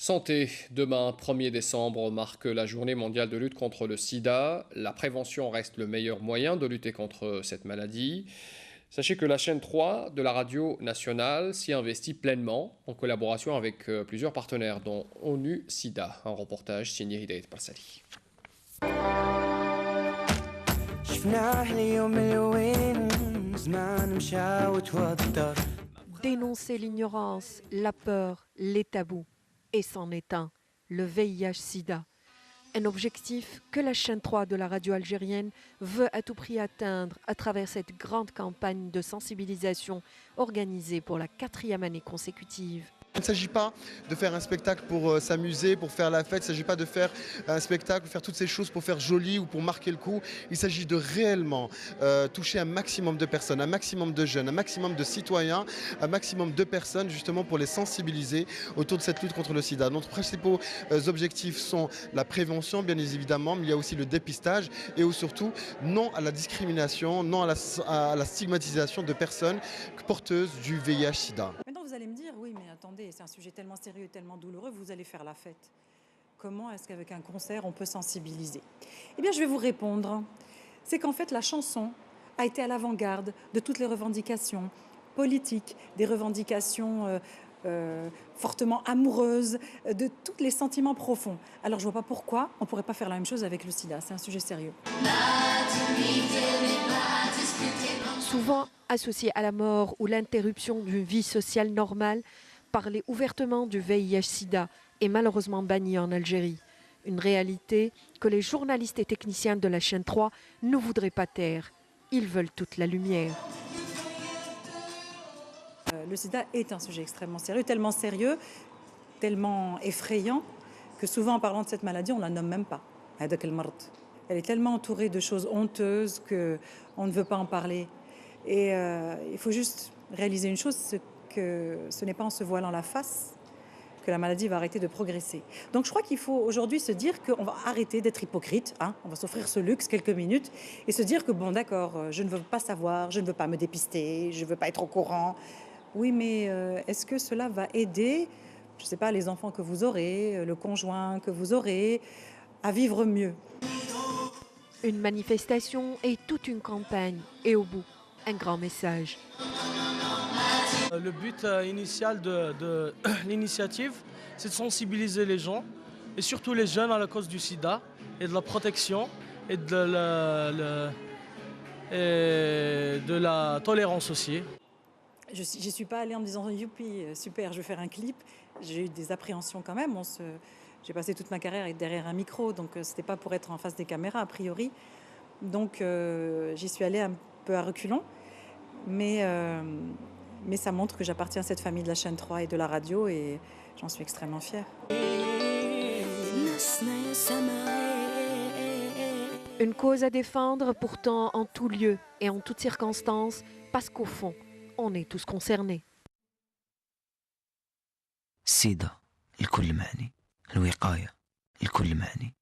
Santé, demain 1er décembre marque la journée mondiale de lutte contre le sida. La prévention reste le meilleur moyen de lutter contre cette maladie. Sachez que la chaîne 3 de la radio nationale s'y investit pleinement en collaboration avec plusieurs partenaires dont ONU SIDA. Un reportage signé Hidayet Parsali. Dénoncer l'ignorance, la peur, les tabous. Et c'en est un, le VIH-Sida. Un objectif que la chaîne 3 de la radio algérienne veut à tout prix atteindre à travers cette grande campagne de sensibilisation organisée pour la 4e année consécutive. Il ne s'agit pas de faire un spectacle pour s'amuser, pour faire la fête. Il ne s'agit pas de faire un spectacle, faire toutes ces choses pour faire joli ou pour marquer le coup. Il s'agit de réellement toucher un maximum de personnes, un maximum de jeunes, un maximum de citoyens, un maximum de personnes justement pour les sensibiliser autour de cette lutte contre le sida. Nos principaux objectifs sont la prévention bien évidemment, mais il y a aussi le dépistage et surtout non à la discrimination, non à la stigmatisation de personnes porteuses du VIH-Sida. Vous allez me dire, oui, mais attendez, c'est un sujet tellement sérieux, tellement douloureux, vous allez faire la fête. Comment est-ce qu'avec un concert, on peut sensibiliser? Eh bien, je vais vous répondre. C'est qu'en fait, la chanson a été à l'avant-garde de toutes les revendications politiques, des revendications fortement amoureuses, de tous les sentiments profonds. Alors, je ne vois pas pourquoi on ne pourrait pas faire la même chose avec le sida. C'est un sujet sérieux. Souvent associé à la mort ou l'interruption d'une vie sociale normale, parler ouvertement du VIH-Sida est malheureusement banni en Algérie. Une réalité que les journalistes et techniciens de la chaîne 3 ne voudraient pas taire. Ils veulent toute la lumière. Le sida est un sujet extrêmement sérieux, tellement effrayant, que souvent en parlant de cette maladie, on ne la nomme même pas. Elle est tellement entourée de choses honteuses qu'on ne veut pas en parler. Et il faut juste réaliser une chose, c'est que ce n'est pas en se voilant la face que la maladie va arrêter de progresser. Donc je crois qu'il faut aujourd'hui se dire qu'on va arrêter d'être hypocrite, on va s'offrir ce luxe quelques minutes et se dire que bon d'accord, je ne veux pas savoir, je ne veux pas me dépister, je ne veux pas être au courant. Oui, mais est-ce que cela va aider, je ne sais pas, les enfants que vous aurez, le conjoint que vous aurez, à vivre mieux? Une manifestation et toute une campagne et au bout, un grand message. Le but initial de l'initiative, c'est de sensibiliser les gens, et surtout les jeunes à la cause du sida, et de la protection, et de la tolérance aussi. Je n'y suis pas allée en me disant « youpi, super, je vais faire un clip ». J'ai eu des appréhensions quand même. J'ai passé toute ma carrière derrière un micro, donc ce n'était pas pour être en face des caméras a priori. Donc j'y suis allée un peu à reculons. Mais ça montre que j'appartiens à cette famille de la chaîne 3 et de la radio et j'en suis extrêmement fière. Une cause à défendre pourtant en tout lieu et en toutes circonstances parce qu'au fond, on est tous concernés. السيدة الكل معني، الوقاية الكل معني.